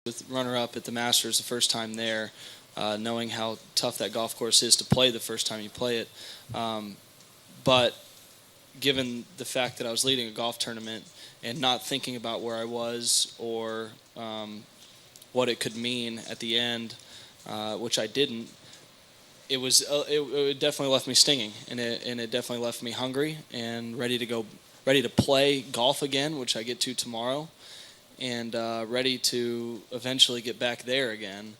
With runner-up at the Masters the first time there, knowing how tough that golf course is to play the first time you play it. But given the fact that I was leading a golf tournament and not thinking about where I was or what it could mean at the end, which I didn't, it definitely left me stinging, and it definitely left me hungry and ready to play golf again, which I get to tomorrow, and ready to eventually get back there again.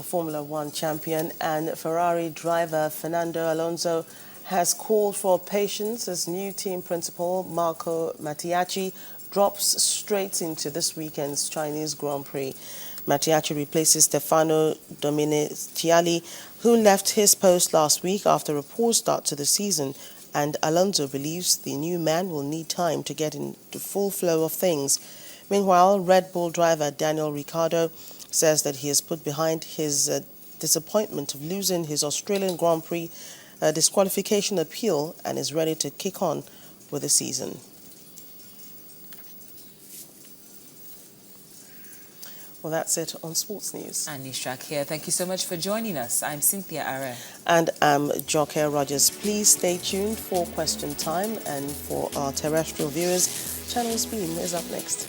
Formula One champion and Ferrari driver Fernando Alonso has called for patience as new team principal Marco Mattiacci drops straight into this weekend's Chinese Grand Prix. Mattiacci replaces Stefano Domenicali, who left his post last week after a poor start to the season, and Alonso believes the new man will need time to get into full flow of things. Meanwhile, Red Bull driver Daniel Ricciardo says that he has put behind his disappointment of losing his Australian Grand Prix disqualification appeal and is ready to kick on with the season. Well, that's it on Sports News. And Nishrak here. Thank you so much for joining us. I'm Cynthia Are. And I'm Joke Rogers. Please stay tuned for Question Time, and for our terrestrial viewers, Channels Beam is up next.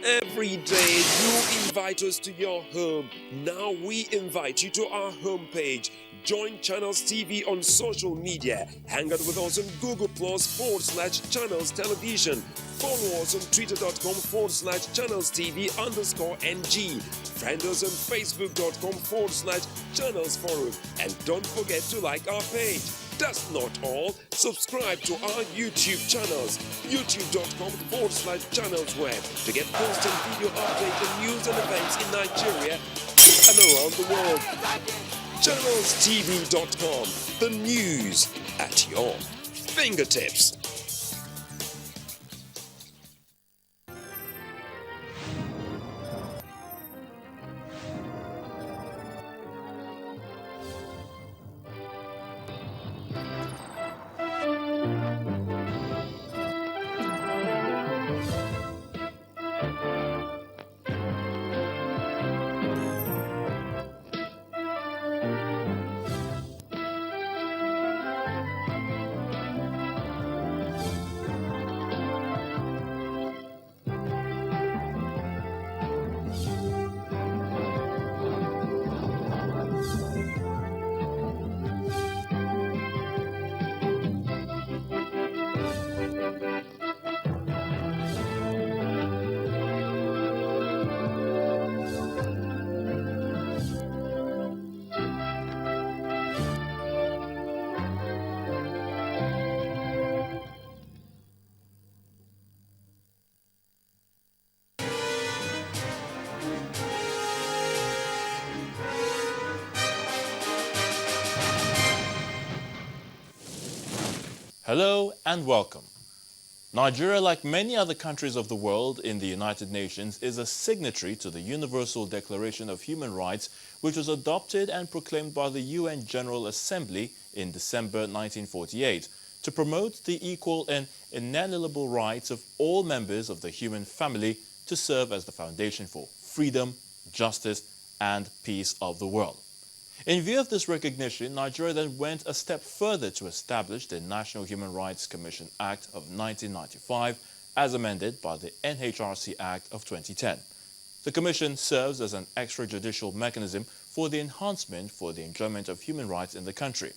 Every day you invite us to your home. Now we invite you to our homepage. Join Channels TV on social media. Hang out with us on Google Plus/Channels Television. Follow us on Twitter.com/Channels TV_NG. Friend us on Facebook.com/Channels Forum. And don't forget to like our page. That's not all. Subscribe to our YouTube channels, youtube.com/Channels Web, to get constant video updates on news and events in Nigeria and around the world. ChannelsTV.com, the news at your fingertips. Hello and welcome. Nigeria, like many other countries of the world in the United Nations, is a signatory to the Universal Declaration of Human Rights, which was adopted and proclaimed by the UN General Assembly in December 1948 to promote the equal and inalienable rights of all members of the human family to serve as the foundation for freedom, justice, and peace of the world. In view of this recognition, Nigeria then went a step further to establish the National Human Rights Commission Act of 1995 as amended by the NHRC Act of 2010. The Commission serves as an extrajudicial mechanism for the enhancement for the enjoyment of human rights in the country.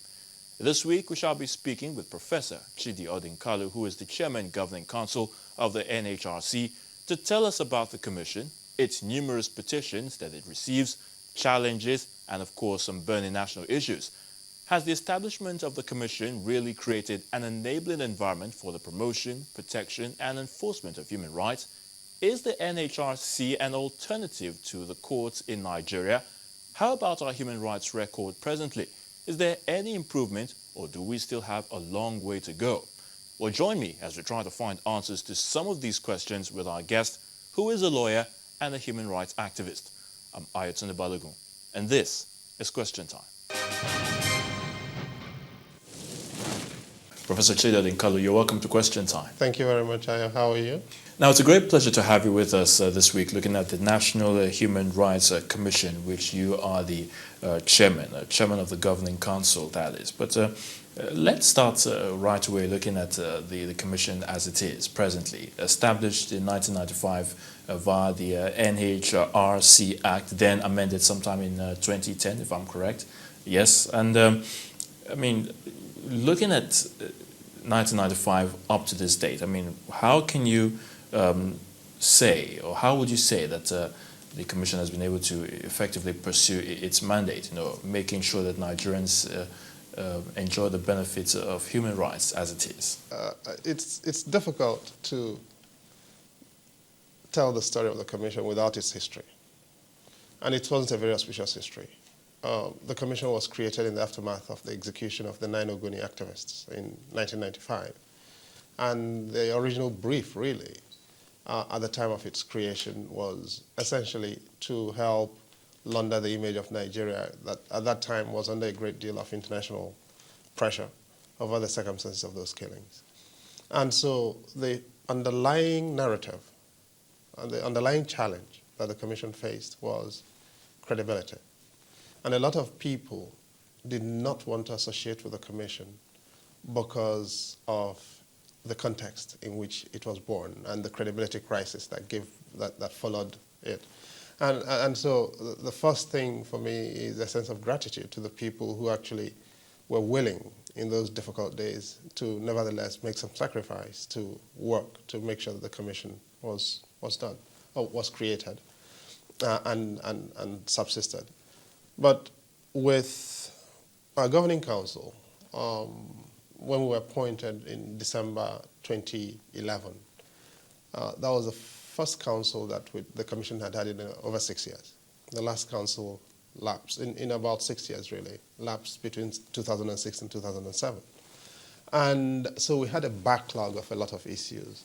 This week, we shall be speaking with Professor Chidi Odinkalu, who is the Chairman Governing Council of the NHRC, to tell us about the Commission, its numerous petitions that it receives, challenges, and of course some burning national issues. Has the establishment of the Commission really created an enabling environment for the promotion, protection, and enforcement of human rights? Is the NHRC an alternative to the courts in Nigeria? How about our human rights record presently? Is there any improvement, or do we still have a long way to go? Well, join me as we try to find answers to some of these questions with our guest, who is a lawyer and a human rights activist. I'm Ayatunde Balogun, and this is Question Time. Professor Chidad Kalu, you're welcome to Question Time. Thank you very much, Aya. How are you? Now, it's a great pleasure to have you with us this week, looking at the National Human Rights Commission, which you are the chairman of the Governing Council, that is. But let's start right away looking at the commission as it is presently. Established in 1995 via the NHRC Act, then amended sometime in 2010, if I'm correct. Yes, and I mean, looking at 1995 up to this date, I mean, how can you say, or how would you say that the Commission has been able to effectively pursue its mandate, making sure that Nigerians enjoy the benefits of human rights as it is? It's difficult to tell the story of the Commission without its history. And it wasn't a very auspicious history. The Commission was created in the aftermath of the execution of the 9 Ogoni activists in 1995. And the original brief, really, at the time of its creation was essentially to help launder the image of Nigeria that at that time was under a great deal of international pressure over the circumstances of those killings. And so the underlying narrative and the underlying challenge that the Commission faced was credibility. And a lot of people did not want to associate with the Commission because of the context in which it was born and the credibility crisis that followed it. And so the first thing for me is a sense of gratitude to the people who actually were willing in those difficult days to nevertheless make some sacrifice to work to make sure that the Commission was done, or was created and subsisted. But with our Governing Council, when we were appointed in December 2011, that was the first council that the Commission had in over 6 years. The last council lapsed, in about 6 years really, lapsed between 2006 and 2007. And so we had a backlog of a lot of issues,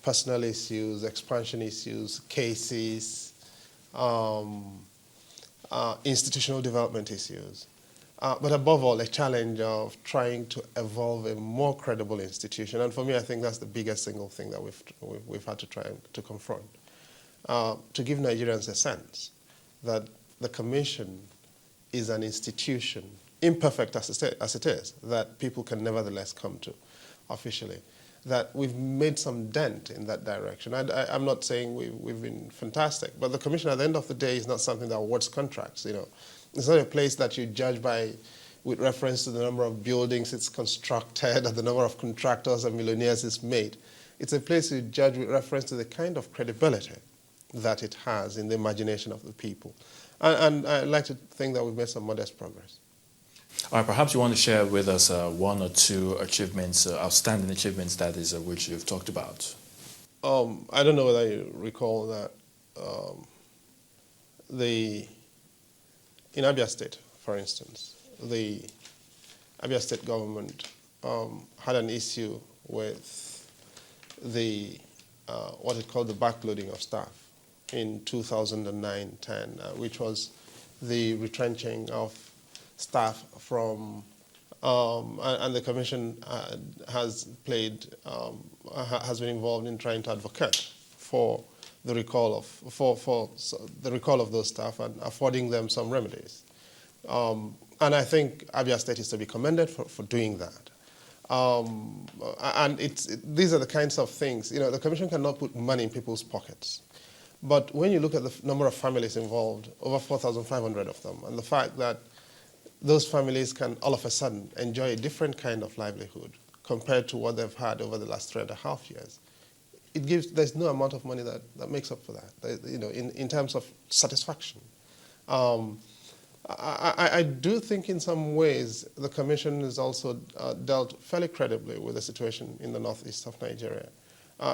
personal issues, expansion issues, cases, institutional development issues. But above all, a challenge of trying to evolve a more credible institution. And for me, I think that's the biggest single thing that we've had to try to confront. To give Nigerians a sense that the Commission is an institution, imperfect as it is, that people can nevertheless come to officially. That we've made some dent in that direction. I'm not saying we've been fantastic, but the Commission at the end of the day is not something that awards contracts, It's not a place that you judge with reference to the number of buildings it's constructed or the number of contractors and millionaires it's made. It's a place you judge with reference to the kind of credibility that it has in the imagination of the people. And I'd like to think that we've made some modest progress. All right, perhaps you want to share with us one or two achievements, outstanding achievements, that is, which you've talked about. I don't know whether you recall that in Abia State, for instance, the Abia State government had an issue with the what it called the backloading of staff in 2009-10, which was the retrenching of staff from, and the Commission has been involved in trying to advocate for the recall of those staff and affording them some remedies. And I think Abia State is to be commended for doing that. And these are the kinds of things, the Commission cannot put money in people's pockets. But when you look at the number of families involved, over 4,500 of them, and the fact that those families can all of a sudden enjoy a different kind of livelihood compared to what they've had over the last 3.5 years, there's no amount of money that makes up for that, in terms of satisfaction. I do think in some ways the Commission has also dealt fairly credibly with the situation in the northeast of Nigeria.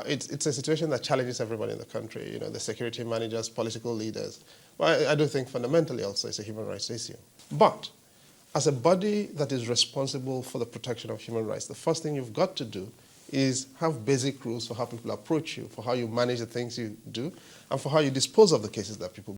It's a situation that challenges everybody in the country, the security managers, political leaders. But I do think fundamentally also it's a human rights issue. But as a body that is responsible for the protection of human rights, the first thing you've got to do is have basic rules for how people approach you, for how you manage the things you do, and for how you dispose of the cases that people